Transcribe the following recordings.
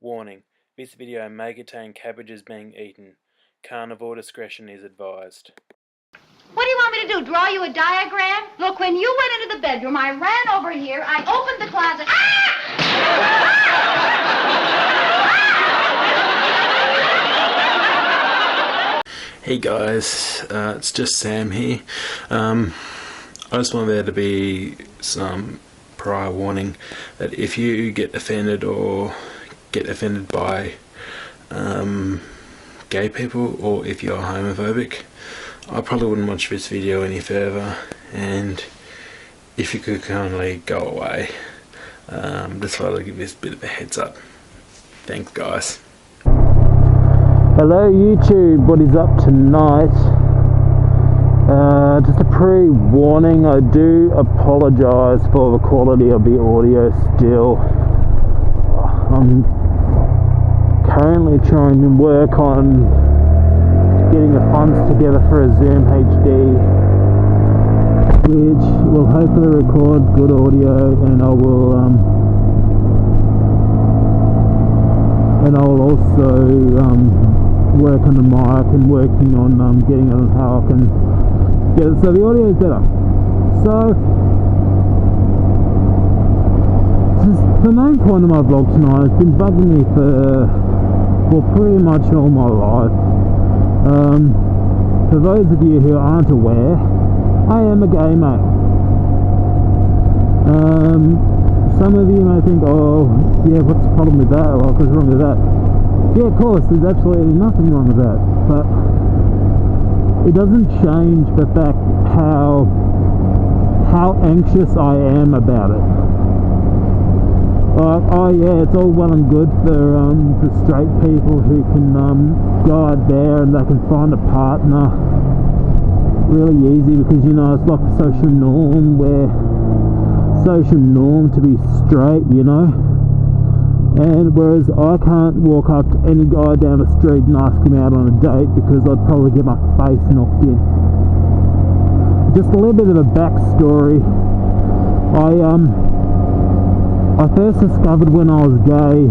Warning, this video may contain cabbages being eaten. Carnivore discretion is advised. What do you want me to do, draw you a diagram? Look, when you went into the bedroom, I ran over here, I opened the closet. Hey guys, it's just Sam here. I just want there to be some prior warning that if you get offended or get offended by gay people, or if you're homophobic, I probably wouldn't watch this video any further, and if you could kindly go away. Just thought I'd give this a bit of a heads up. Thanks guys. Hello YouTube, what is up tonight? Just a pre-warning, I do apologise for the quality of the audio still. I'm currently trying to work on getting the funds together for a Zoom HD, which will hopefully record good audio, and I will also work on the mic and working on getting on how I can get it so the audio is better. So the main point of my vlog tonight has been bugging me for pretty much all my life. For those of you who aren't aware, I am a gay male. Some of you may think, oh yeah, what's the problem with that, or what's wrong with that? Yeah, of course, there's absolutely nothing wrong with that, but it doesn't change the fact how anxious I am about it. Like, oh yeah, it's all well and good for straight people who can go out there and they can find a partner really easy, because you know it's like a social norm to be straight, you know. And whereas I can't walk up to any guy down the street and ask him out on a date, because I'd probably get my face knocked in. Just a little bit of a backstory. I first discovered when I was gay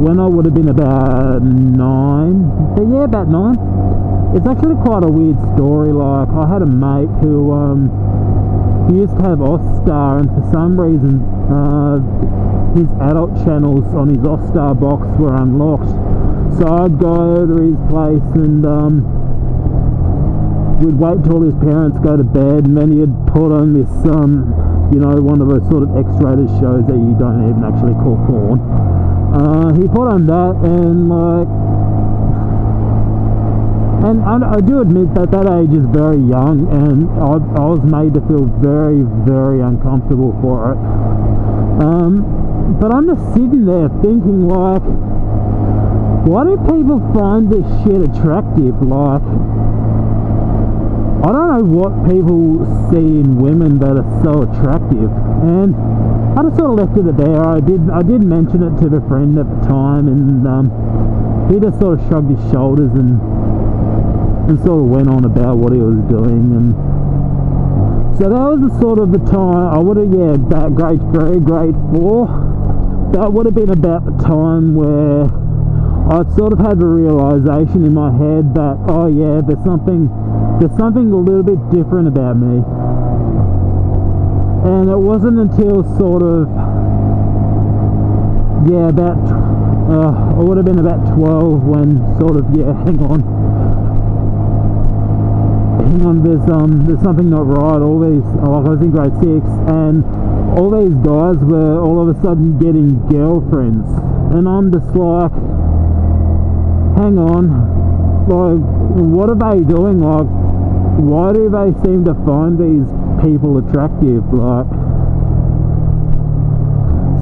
when I would have been about 9. But yeah, about 9. It's actually quite a weird story. Like, I had a mate who he used to have Austar, and for some reason his adult channels on his Austar box were unlocked. So I'd go to his place and we'd wait till his parents go to bed, and then he'd put on this you know, one of those sort of X-rated shows that you don't even actually call porn. He put on that, and like, and I do admit that that age is very young, and I was made to feel very, very uncomfortable for it. But I'm just sitting there thinking, like, why do people find this shit attractive? Like, I don't know what people see in women that are so attractive, and I just sort of left it there. I did mention it to the friend at the time, and he just sort of shrugged his shoulders and sort of went on about what he was doing. And so that was the sort of the time I would have, yeah, about grade 3, grade 4. That would have been about the time where I'd sort of had the realization in my head that, oh yeah, there's something a little bit different about me. And it wasn't until sort of, yeah, about I would have been about 12 when sort of, yeah, hang on, there's something not right. All these, like, I was in grade 6, and all these guys were all of a sudden getting girlfriends, and I'm just like, hang on, like, what are they doing? Like, why do they seem to find these people attractive? Like,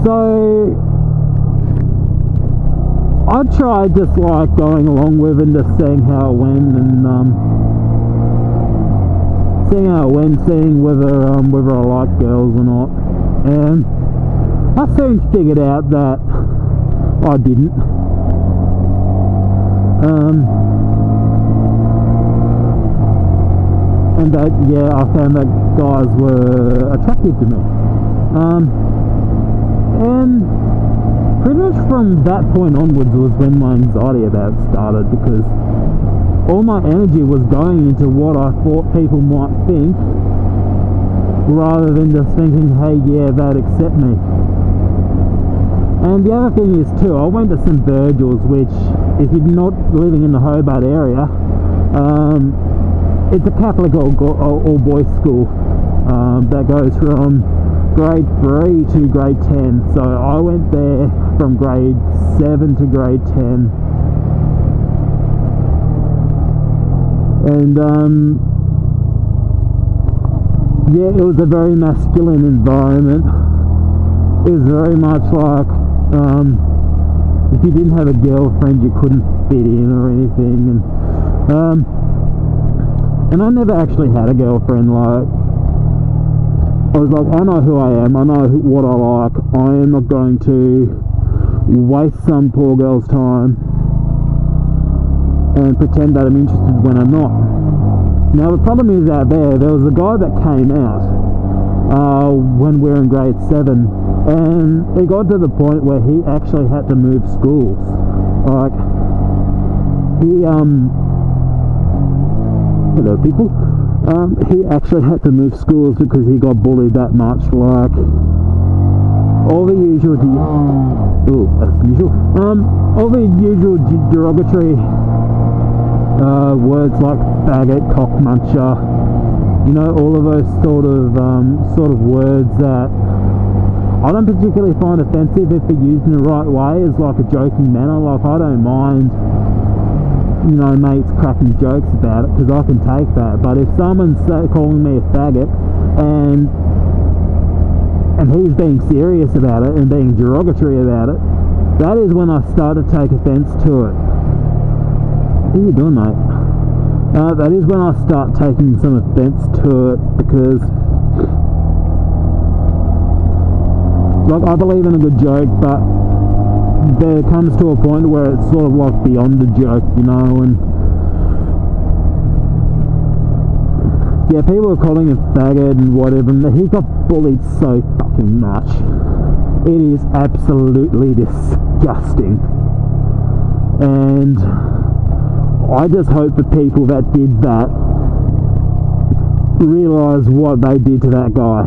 so I tried just like going along with and just seeing how it went, and seeing whether I like girls or not. And I soon figured out that I didn't. And that, yeah, I found that guys were attractive to me. And pretty much from that point onwards was when my anxiety about it started, because all my energy was going into what I thought people might think, rather than just thinking, hey, yeah, they'd accept me. And the other thing is too, I went to St Virgil's, which, if you're not living in the Hobart area, it's a Catholic all-boys school that goes from grade 3 to grade 10. So I went there from grade 7 to grade 10. And yeah, it was a very masculine environment. It was very much like, if you didn't have a girlfriend, you couldn't fit in or anything. And I never actually had a girlfriend. Like, I was like, I know who I am, I know what I like, I am not going to waste some poor girl's time and pretend that I'm interested when I'm not. Now the problem is, out there was a guy that came out when we were in grade 7, and it got to the point where he actually had to move schools. Like, he hello people, he actually had to move schools because he got bullied that much. Like, all the usual all the usual derogatory words like faggot, cock muncher, you know, all of those sort of words that I don't particularly find offensive if they're used in the right way, as like a joking manner. Like, I don't mind, you know, mates cracking jokes about it, because I can take that. But if someone's calling me a faggot and he's being serious about it and being derogatory about it, that is when I start to take offense to it. What are you doing, mate? That is when I start taking some offense to it, because, like, I believe in a good joke, but there comes to a point where it's sort of like beyond the joke, you know. And yeah, people are calling him faggot and whatever, and he got bullied so fucking much. It is absolutely disgusting. And I just hope the people that did that realise what they did to that guy,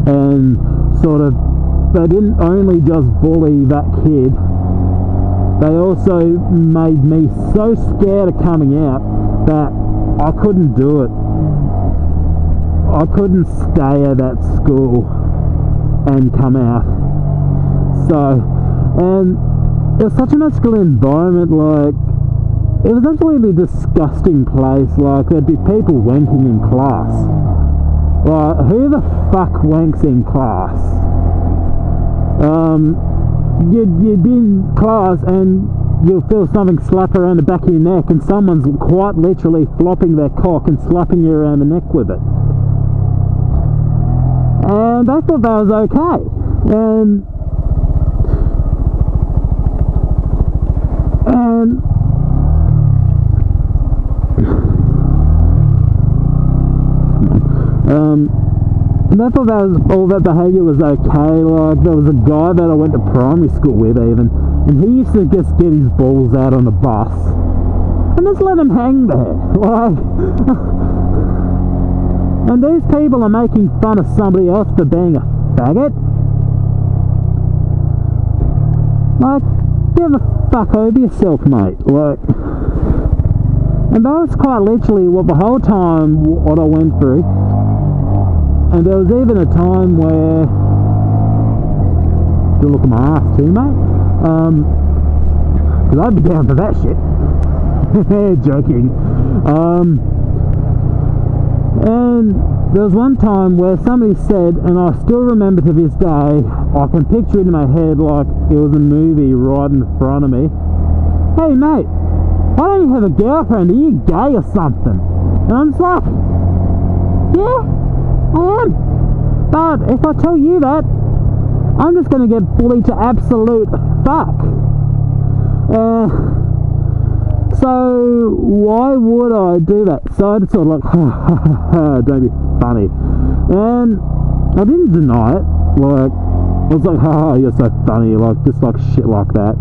and sort of, they didn't only just bully that kid, they also made me so scared of coming out that I couldn't do it. I couldn't stay at that school and come out. So, and it was such a masculine environment. Like, it was absolutely a disgusting place. Like, there'd be people wanking in class. Like, who the fuck wanks in class? You'd be in class and you'll feel something slap around the back of your neck, and someone's quite literally flopping their cock and slapping you around the neck with it. And I thought that was okay. And I thought that all that behaviour was okay. Like, there was a guy that I went to primary school with even, and he used to just get his balls out on the bus and just let him hang there. Like, and these people are making fun of somebody else for being a faggot. Like, get the fuck over yourself, mate. Like, and that was quite literally what the whole time what I went through. And there was even a time where, do look at my ass too, mate? Because I'd be down for that shit. Joking. And there was one time where somebody said, and I still remember to this day, I can picture it in my head like it was a movie right in front of me. Hey mate, why don't you have a girlfriend? Are you gay or something? And I'm just like, yeah, I am. But if I tell you that, I'm just going to get bullied to absolute fuck. So why would I do that? So I just sort of like, don't be funny. And I didn't deny it. Like, I was like, haha, you're so funny, like, just like shit like that.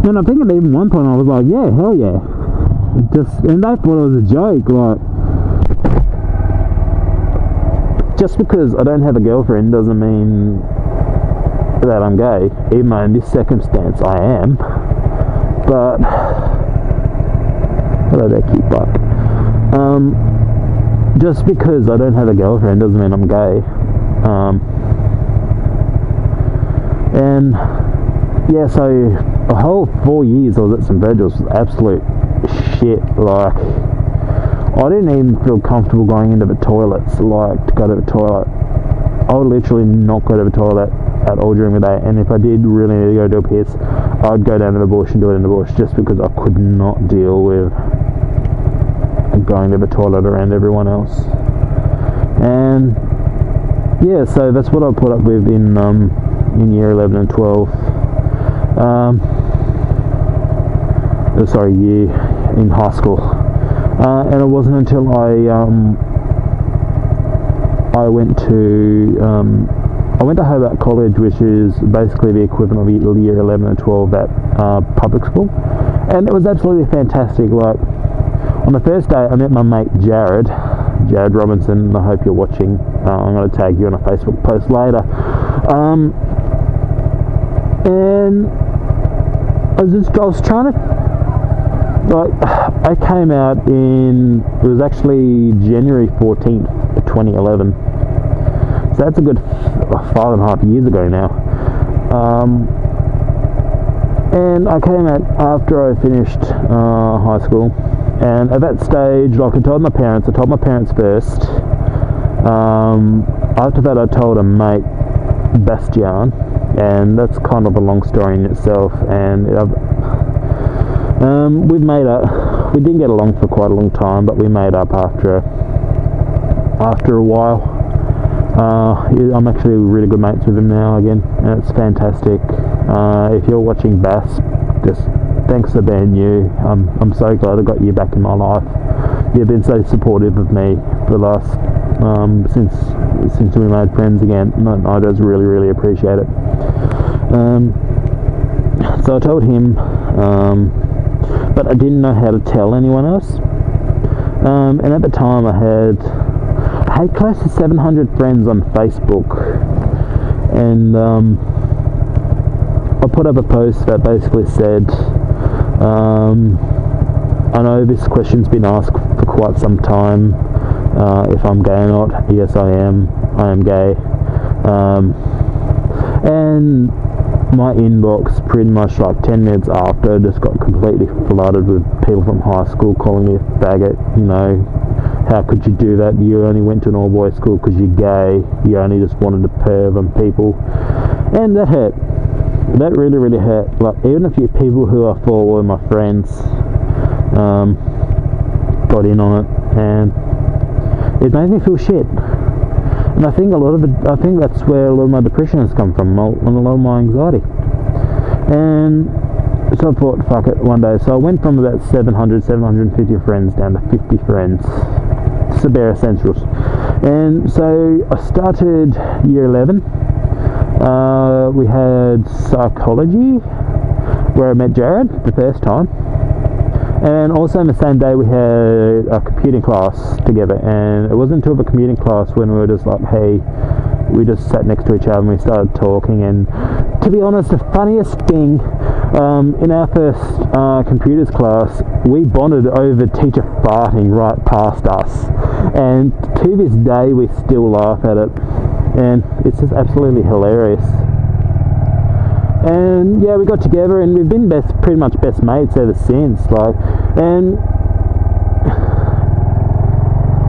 And I think at even one point I was like, yeah, hell yeah. And they thought it was a joke, like, just because I don't have a girlfriend doesn't mean that I'm gay, even though in this circumstance I am. But hello there, cute bike. Just because I don't have a girlfriend doesn't mean I'm gay. And yeah, so a whole 4 years I was at St Virgil's was absolute shit. Like, I didn't even feel comfortable going into the toilets, like, to go to the toilet. I would literally not go to the toilet at all during the day, and if I did really need to go do a piss, I'd go down to the bush and do it in the bush, just because I could not deal with going to the toilet around everyone else. And yeah, so that's what I put up with in year 11 and 12. Year in high school. And it wasn't until I went to Hobart College, which is basically the equivalent of year 11 and 12 at public school, and it was absolutely fantastic. Like, on the first day I met my mate Jared Robinson. I hope you're watching. I'm going to tag you on a Facebook post later. And I was trying to, like, I came out it was actually January 14th, 2011. So that's a good 5.5 years ago now. And I came out after I finished high school. And at that stage, like, I told my parents first. After that, I told a mate, Bastian, and that's kind of a long story in itself. And we made up. We didn't get along for quite a long time, but we made up after a while. I'm actually really good mates with him now again, and it's fantastic. If you're watching Bass, just thanks for being you. I'm so glad I got you back in my life. You've been so supportive of me for the last since we made friends again. I just really appreciate it. So I told him, but I didn't know how to tell anyone else. And at the time I had close to 700 friends on Facebook, and I put up a post that basically said, I know this question's been asked for quite some time, if I'm gay or not. Yes, I am gay. And my inbox, pretty much like 10 minutes after, just got completely flooded with people from high school calling me a faggot. You know, how could you do that? You only went to an all-boys school because you're gay. You only just wanted to perv on people. And that hurt. That really hurt. Like, even a few people who I thought were my friends got in on it, and it made me feel shit. And I think that's where a lot of my depression has come from, and a lot of my anxiety. And so I thought, fuck it, one day. So I went from about 750 friends down to 50 friends. It's the bare essentials. And so I started year 11. We had psychology, where I met Jared the first time. And also on the same day we had a computing class together, and it wasn't until the computing class when we were just like, hey, we just sat next to each other and we started talking. And to be honest, the funniest thing, in our first computers class, we bonded over teacher farting right past us, and to this day we still laugh at it, and it's just absolutely hilarious. And yeah, we got together and we've been pretty much best mates ever since. Like, and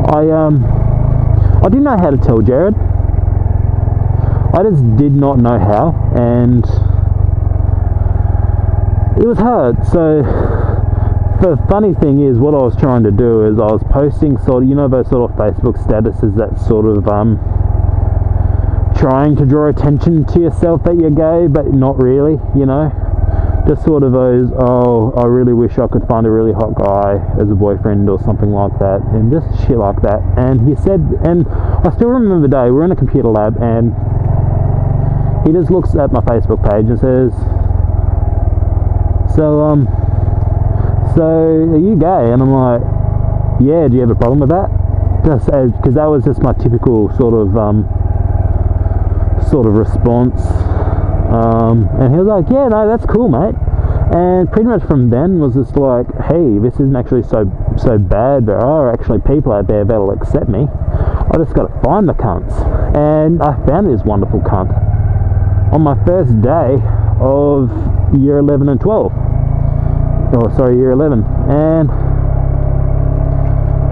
I didn't know how to tell Jared. I just did not know how, and it was hard. So the funny thing is, what I was trying to do is I was posting sort of, you know, those sort of Facebook statuses that sort of trying to draw attention to yourself that you're gay, but not really, you know. just sort of those, oh, I really wish I could find a really hot guy as a boyfriend or something like that, and just shit like that. And he said, and I still remember the day, we're in a computer lab, and he just looks at my Facebook page and says, so are you gay? And I'm like, yeah, do you have a problem with that? Just because that was just my typical sort of response. And he was like, yeah, no, that's cool, mate. And pretty much from then was just like, hey, this isn't actually so bad. There are actually people out there that'll accept me. I just got to find the cunts. And I found this wonderful cunt on my first day of year 11 and 12. Oh, sorry, year 11. And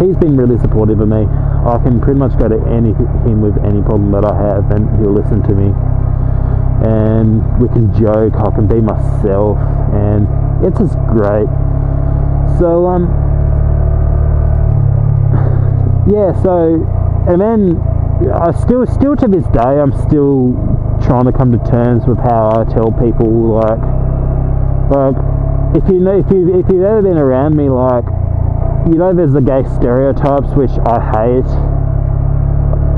he's been really supportive of me. I can pretty much go to him with any problem that I have, and he'll listen to me. And we can joke, I can be myself, and it's just great. So, yeah, so, and then, I still to this day, I'm still trying to come to terms with how I tell people, like, if you've ever been around me, like, you know, there's the gay stereotypes, which I hate.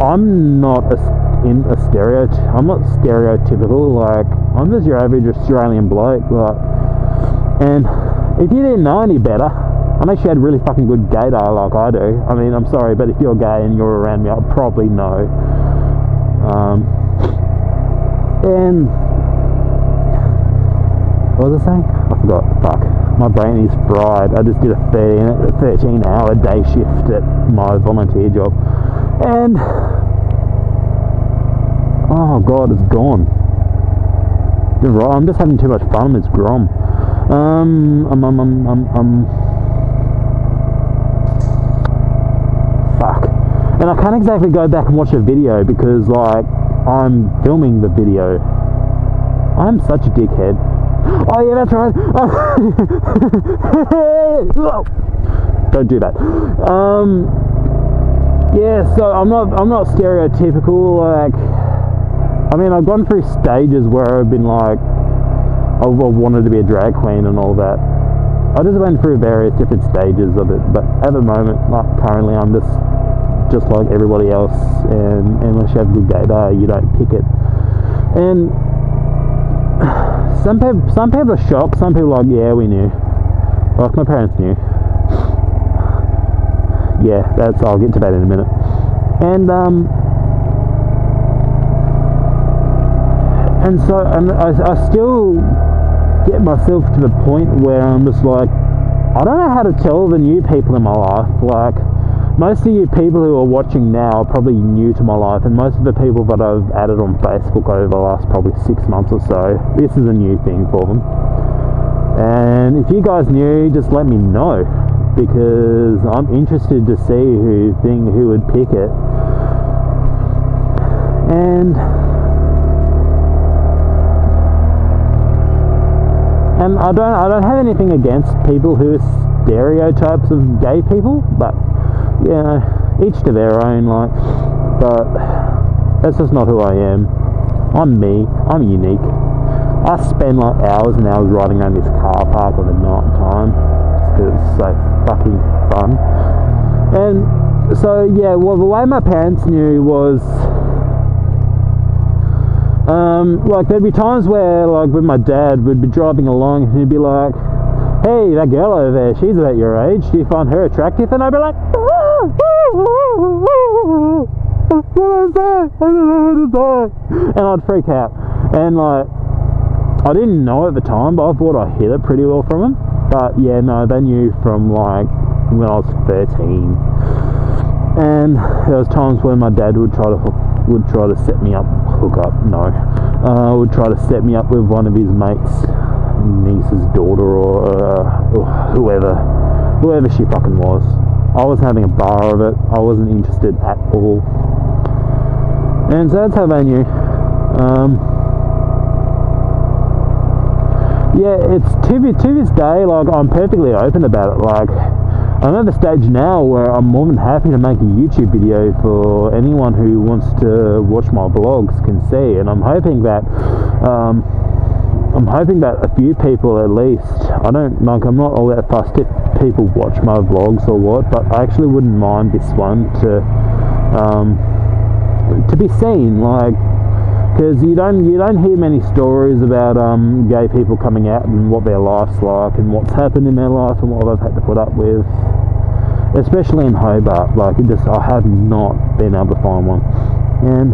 I'm not I'm not stereotypical, like, I'm just your average Australian bloke, like, and if you didn't know any better, unless you had really fucking good gaydar like I do, I mean, I'm sorry, but if you're gay and you're around me, I'll probably know. And what was I saying? I forgot. Fuck. My brain is fried. I just did a 13-hour day shift at my volunteer job. And oh god, it's gone. You're right, I'm just having too much fun, it's grom. Fuck. And I can't exactly go back and watch a video because, like, I'm filming the video. I'm such a dickhead. Oh yeah, that's right. Don't do that. Yeah, so I'm not stereotypical, like, I mean, I've gone through stages where I've been like, I wanted to be a drag queen and all that. I just went through various different stages of it, but at the moment, like, currently, I'm just like everybody else, and unless you have good gaydar, you don't pick it. And some people are shocked, some people are like, yeah, we knew. Like, my parents knew. Yeah, I'll get to that in a minute. And so I still get myself to the point where I'm just like, I don't know how to tell the new people in my life. Like, most of you people who are watching now are probably new to my life, and most of the people that I've added on Facebook over the last probably 6 months or so, this is a new thing for them. And if you guys knew, just let me know, because I'm interested to see who would pick it. And I don't have anything against people who are stereotypes of gay people, but you know, each to their own, like, but that's just not who I am. I'm me, I'm unique. I spend like hours and hours riding around this car park on the night time just because it's so fucking fun. And so yeah, well, the way my parents knew was like, there'd be times where, like, with my dad, we'd be driving along and he'd be like, hey, that girl over there, she's about your age, do you find her attractive? And I'd be like, what is that? I don't know what is that. And I'd freak out. And, like, I didn't know at the time, but I thought I hit it pretty well from them. But yeah, no, they knew from, like, when I was 13. And there was times when my dad would try to set me up, would try to set me up with one of his mates' niece's daughter, or whoever she fucking was. I was having a bar of it. I wasn't interested at all. And so that's how they knew. Yeah, it's to this day, like, I'm perfectly open about it. Like, I'm at the stage now where I'm more than happy to make a YouTube video for anyone who wants to watch my vlogs can see, and I'm hoping that I'm hoping that a few people at least, I'm not all that fussed if people watch my vlogs or what, but I actually wouldn't mind this one to be seen, like, because you don't hear many stories about gay people coming out and what their life's like and what's happened in their life and what they've had to put up with, especially in Hobart. Like, I have not been able to find one. And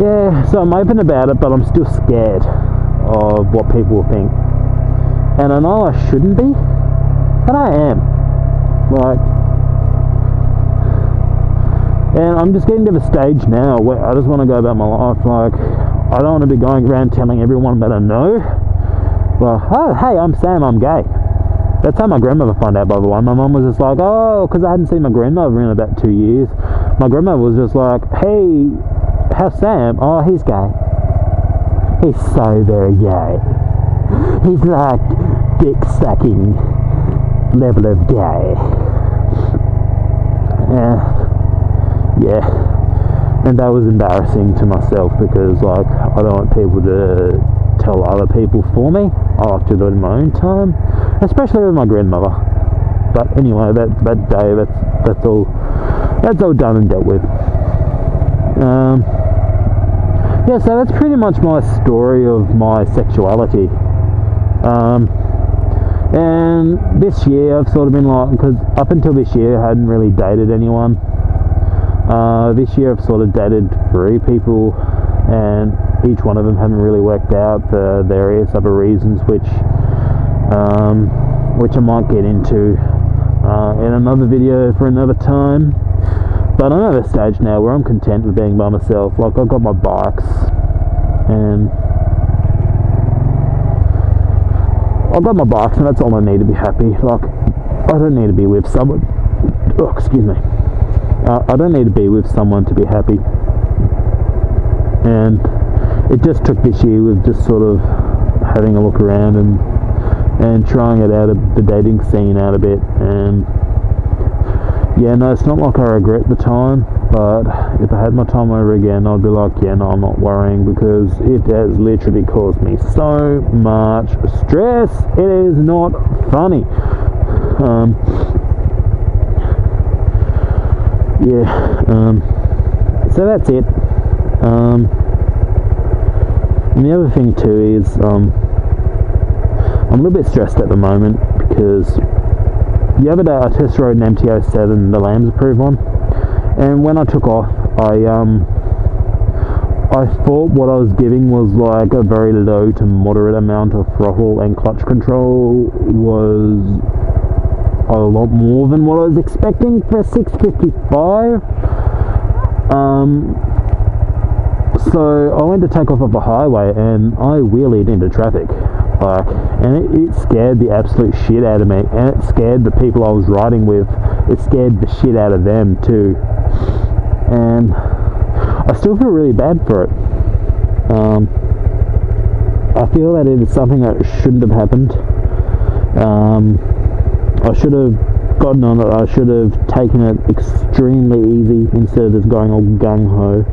yeah, so I'm open about it, but I'm still scared of what people will think. And I know I shouldn't be, but I am. Like, and I'm just getting to the stage now where I just want to go about my life. Like, I don't want to be going around telling everyone that I know, well, oh, hey, I'm Sam, I'm gay. That's how my grandmother found out, by the way. My mum was just like, oh, because I hadn't seen my grandmother in about 2 years. My grandmother was just like, hey, how's Sam? Oh, he's gay. He's so very gay. He's like dick-sucking level of gay. Yeah, and that was embarrassing to myself because, like, I don't want people to tell other people for me. I like to do it in my own time, especially with my grandmother. But anyway, that day, that's all done and dealt with. Yeah, so that's pretty much my story of my sexuality. And this year I've sort of been like, because up until this year I hadn't really dated anyone. This year I've sort of dated 3 people, and each one of them haven't really worked out for various other reasons, which I might get into in another video for another time. But I'm at a stage now where I'm content with being by myself. Like, I've got my bikes, and that's all I need to be happy. Like, I don't need to be with someone. Oh, excuse me. I don't need to be with someone to be happy. And it just took this year with just sort of having a look around and trying it out, the dating scene out a bit. And yeah, no, it's not like I regret the time, but if I had my time over again, I'd be like, yeah, no, I'm not worrying, because it has literally caused me so much stress. It is not funny. So that's it. And the other thing too is I'm a little bit stressed at the moment because the other day I test rode an MT-07, the Lambs approved one, and when I took off, I thought what I was giving was like a very low to moderate amount of throttle, and clutch control was a lot more than what I was expecting for a 655. So I went to take off the highway and I wheelied into traffic, like, and it scared the absolute shit out of me, and it scared the people I was riding with. It scared the shit out of them too, and I still feel really bad for it. I feel that it is something that shouldn't have happened. I should have gotten on it. I should have taken it extremely easy instead of just going all gung-ho.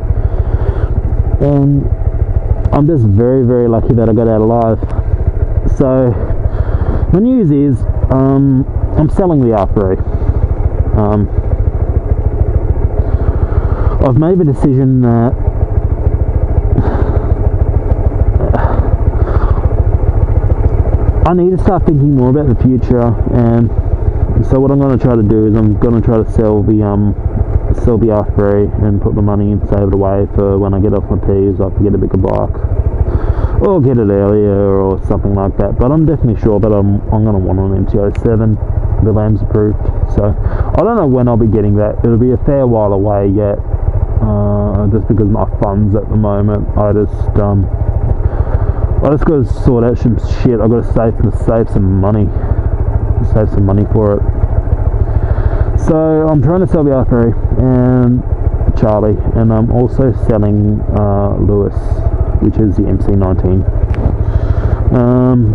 And I'm just very, very lucky that I got out alive. So the news is I'm selling the R3. I've made the decision that I need to start thinking more about the future, and so what I'm going to try to do is I'm going to try to sell the R3 and put the money and save it away for when I get off my P's. I can get a bigger bike, or get it earlier, or something like that. But I'm definitely sure that I'm going to want an MT-07, the Lambs approved. So I don't know when I'll be getting that. It'll be a fair while away yet, just because of my funds at the moment. I just got to sort out some shit. I've got to save some money for it. So I'm trying to sell the R3 and Charlie, and I'm also selling Lewis, which is the MC19.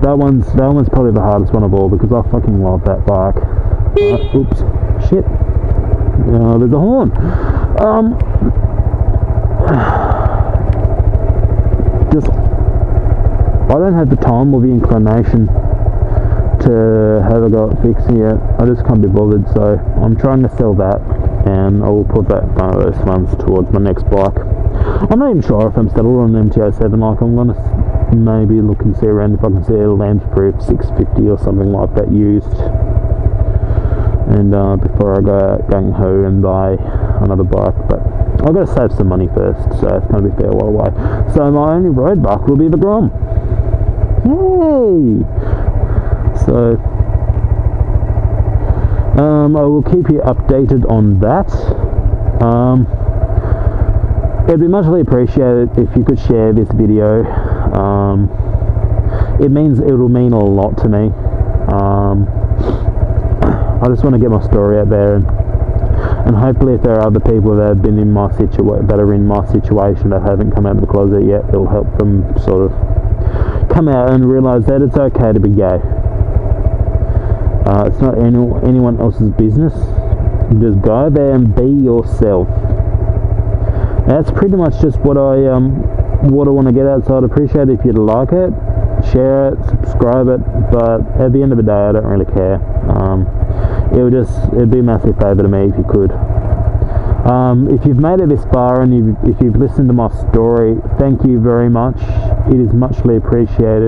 That one's probably the hardest one of all, because I fucking love that bike. Oops, shit. There's a horn. I don't have the time or the inclination to have a go at fixing it. I just can't be bothered, so I'm trying to sell that, and I will put those funds towards my next bike. I'm not even sure if I'm settled on an MT-07. Like, I'm gonna maybe look and see around if I can see a Lambs-proof 650 or something like that used, and before I go out gung-ho and buy another bike. But I've got to save some money first, so it's going to be a fair while away. So my only road bike will be the Grom. Yay! So I will keep you updated on that. It'd be muchly appreciated if you could share this video. It'll mean a lot to me. I just want to get my story out there, and hopefully if there are other people that have been in my that are in my situation that haven't come out of the closet yet, it'll help them sort of come out and realise that it's okay to be gay. It's not anyone else's business. Just go there and be yourself. That's pretty much just what I want to get out. So I'd appreciate it if you'd like it, share it, subscribe it. But at the end of the day, I don't really care. It'd be a massive favour to me if you could. If you've made it this far and if you've listened to my story, thank you very much. It is muchly appreciated.